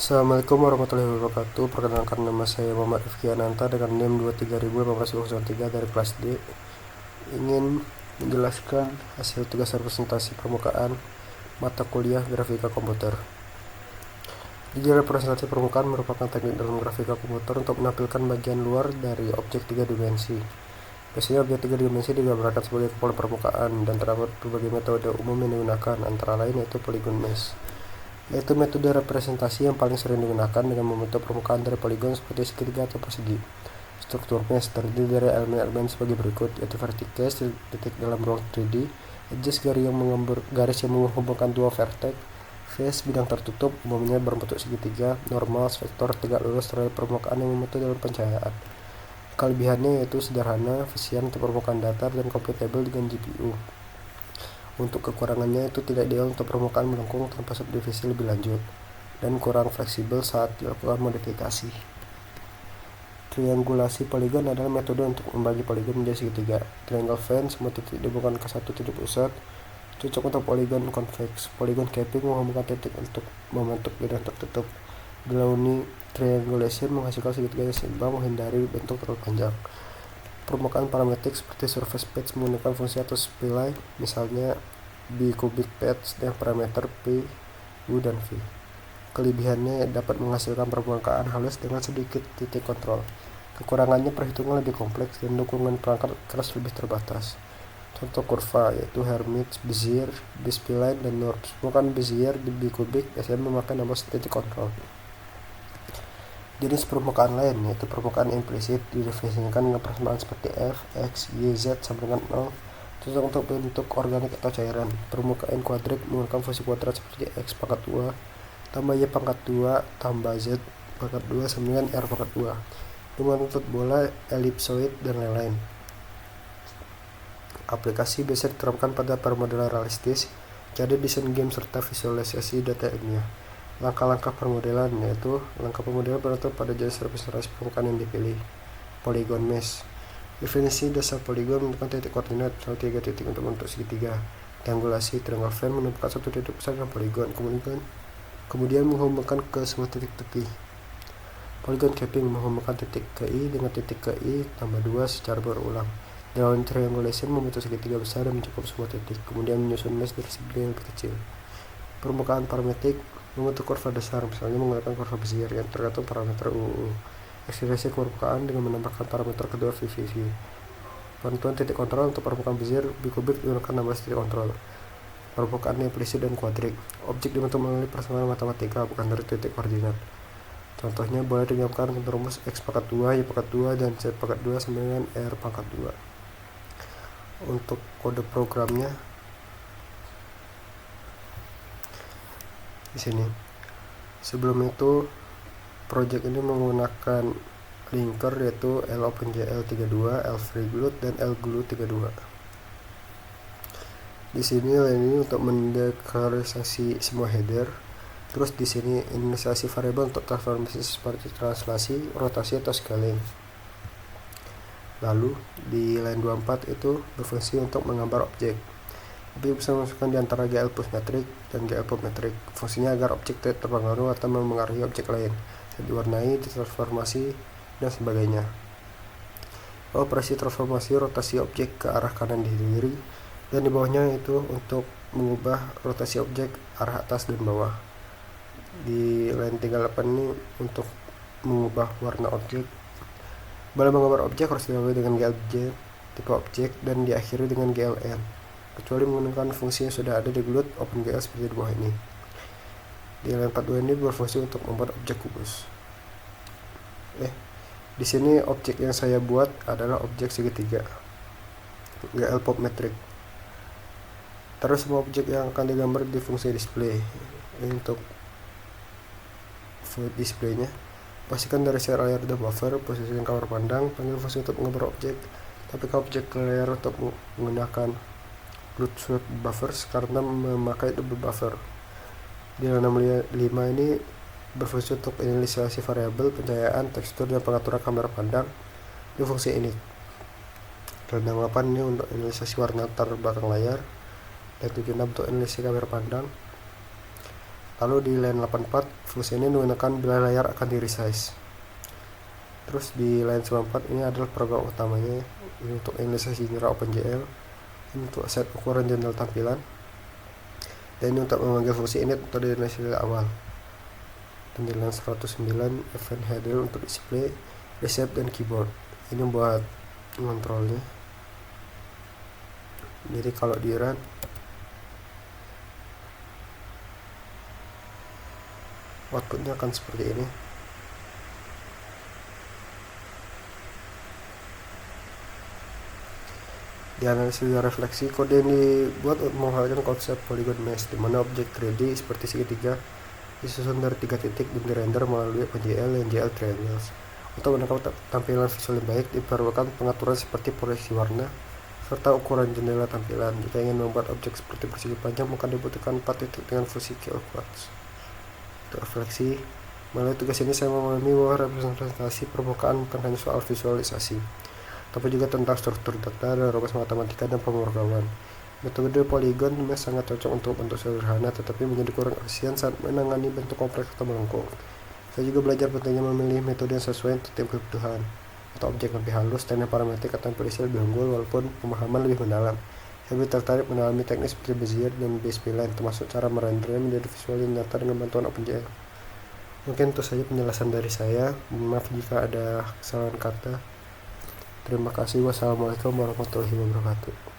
Assalamualaikum warahmatullahi wabarakatuh. Perkenalkan, nama saya Muhammad Rifki Ananta dengan NIM 2301803 dari kelas D. Ingin menjelaskan hasil tugas representasi permukaan mata kuliah grafika komputer. Jadi representasi permukaan merupakan teknik dalam grafika komputer untuk menampilkan bagian luar dari objek 3 dimensi. Biasanya objek 3 dimensi digambarkan sebagai kepala permukaan dan terdapat berbagai metode umum yang digunakan, antara lain yaitu polygon mesh, yaitu metode representasi yang paling sering digunakan dengan membentuk permukaan dari poligon seperti segitiga atau persegi. Struktur mesh terdiri dari elemen-elemen sebagai berikut, yaitu vertex, titik dalam ruang 3D, edges, garis yang menghubungkan dua vertex, face, bidang tertutup, umumnya berbentuk segitiga, normal, vektor, tegak lurus terhadap permukaan yang membentuk dalam pencahayaan. Kelebihannya yaitu sederhana, efisien untuk permukaan datar, dan compatible dengan GPU. Untuk kekurangannya itu tidak ideal untuk permukaan melengkung tanpa subdivisi lebih lanjut, dan kurang fleksibel saat dilakukan modifikasi. Triangulasi poligon adalah metode untuk membagi poligon menjadi segitiga. Triangle fan, semua titik dihubungkan ke satu titik pusat, cocok untuk poligon convex. Polygon capping menghubungkan titik untuk membentuk bidang tertutup. Delaunay triangulation menghasilkan segitiga yang seimbang, menghindari bentuk terlalu panjang. Permukaan parametrik seperti surface patch menggunakan fungsi atau spline, misalnya bicubic patch dengan parameter P, U, dan V. Kelebihannya dapat menghasilkan permukaan halus dengan sedikit titik kontrol. Kekurangannya perhitungan lebih kompleks dan dukungan perangkat keras lebih terbatas. Contoh kurva yaitu Hermite, Bezier, B-spline, dan Nernst. Permukaan Bezier di bicubic biasanya memakai nama titik kontrol. Jenis permukaan lain yaitu permukaan implisit didefinisikan dengan persamaan seperti F, X, Y, Z sama dengan 0, cocok untuk bentuk organik atau cairan. Permukaan kuadrik menggunakan fungsi kuadrat seperti X pangkat 2 tambah Y pangkat 2 tambah Z pangkat 2 sama dengan R pangkat 2. Bentuk bola, elipsoid, dan lain-lain. Aplikasi biasa diterapkan pada permodelan realistis, jadi desain game serta visualisasi data ilmiah. Langkah-langkah permodelan yaitu langkah pemodelan bergantung pada jenis representasi permukaan yang dipilih. Polygon mesh. Definisi dasar poligon menentukan titik koordinat, misalnya 3 titik untuk membentuk segitiga. Triangulasi, triangle fan menentukan satu titik pusat dengan poligon, kemudian menghubungkan ke semua titik tepi. Polygon capping menghubungkan titik ke I dengan titik ke I tambah 2 secara berulang. Dalam triangulation membentuk segitiga besar dan mencakup semua titik, kemudian menyusun mesh dari segitiga yang lebih kecil. Permukaan parametrik membentuk kurva dasar, misalnya menggunakan kurva Bezier yang tergantung parameter UU. Ekspresi permukaan dengan menambahkan parameter kedua VVV. Penentuan titik kontrol untuk permukaan Bezier bicubic digunakan 16 titik kontrol. Permukaan implisit dan kuadrik. Objek dibentuk melalui persamaan matematika, bukan dari titik koordinat. Contohnya boleh digambarkan dengan rumus X pangkat 2, Y pangkat 2, dan Z pangkat 2 sama dengan R pangkat 2. Untuk kode programnya di sini. Sebelum itu, project ini menggunakan linker yaitu LOpenGL32, LFreeGlued, dan LGlued32. Di sini ini untuk mendeklarasi semua header. Terus di sini inisialisasi variabel untuk transformasi seperti translasi, rotasi, atau scaling. Lalu di line 24 itu berfungsi untuk menggambar objek. Objek bisa dimasukkan di antara GL plus metrik dan GL pop metrik. Fungsinya agar objek tidak terpengaruh atau memengaruhi objek lain, diwarnai, ditransformasi, dan sebagainya. Operasi transformasi rotasi objek ke arah kanan di kiri, dan di bawahnya itu untuk mengubah rotasi objek arah atas dan bawah. Di line 38 ini untuk mengubah warna objek. Boleh menggambar objek harus diawali dengan GLJ tipe objek dan diakhiri dengan GLN, kecuali menggunakan fungsi yang sudah ada di Glued OpenGL seperti di bawah ini. Di line 42 ini berfungsi untuk membuat objek kubus. Di sini objek yang saya buat adalah objek segitiga GL pop metrik. Terus semua objek yang akan digambar di fungsi display. Ini untuk void displaynya. Pastikan dari share layer dan buffer, posisikan kamera pandang, panggil fungsi untuk menggambar objek, tapi objek layer untuk menggunakan glued sweep buffers karena memakai double buffer. Di line 65 ini berfungsi untuk inisialisasi variabel, pencahayaan, tekstur, dan pengaturan kamera pandang di fungsi init. Line 68 ini untuk inisialisasi warna latar belakang layar, dan 76 untuk inisialisasi kamera pandang. Lalu di line 84 fungsi ini menggunakan bila layar akan di resize. Terus di line 94 ini adalah program utamanya, ini untuk inisialisasi Jira OpenGL, ini untuk set ukuran jendela tampilan, dan ini untuk memanggil fungsi init untuk di inisialisasi awal. Dan di line 109 event handle untuk display, reset, dan keyboard. Ini buat kontrolnya. Jadi kalau di run outputnya akan seperti ini. Di analisis refleksi, kode yang dibuat untuk menghasilkan konsep polygon mesh, di mana objek 3D seperti segitiga disusun dari 3 titik dan dirender melalui OpenGL dan GL Triangles. Untuk menangkap tampilan visual yang baik, diperlukan pengaturan seperti proyeksi warna serta ukuran jendela tampilan. Jika ingin membuat objek seperti persegi panjang, maka dibutuhkan 4 titik dengan fungsi KL Quartz. Untuk refleksi, melalui tugas ini saya memahami bahwa representasi permukaan bukan hanya soal visualisasi, tapi juga tentang struktur data dan rumus matematika dan pemrograman. Metode polygon mesh sangat cocok untuk bentuk sederhana, tetapi menjadi kurang efisien saat menangani bentuk kompleks atau melengkung. Saya juga belajar pentingnya memilih metode yang sesuai untuk tiap kebutuhan, atau objek lebih halus dan yang parametrik atau impresi lebih unggul walaupun pemahaman lebih mendalam. Saya lebih tertarik mendalami teknik seperti Bezier dan B-spline, termasuk cara merendernya menjadi visual yang nyata dengan bantuan OpenGL. Mungkin itu saja penjelasan dari saya. Maaf jika ada kesalahan kata. Terima kasih. Wassalamualaikum warahmatullahi wabarakatuh.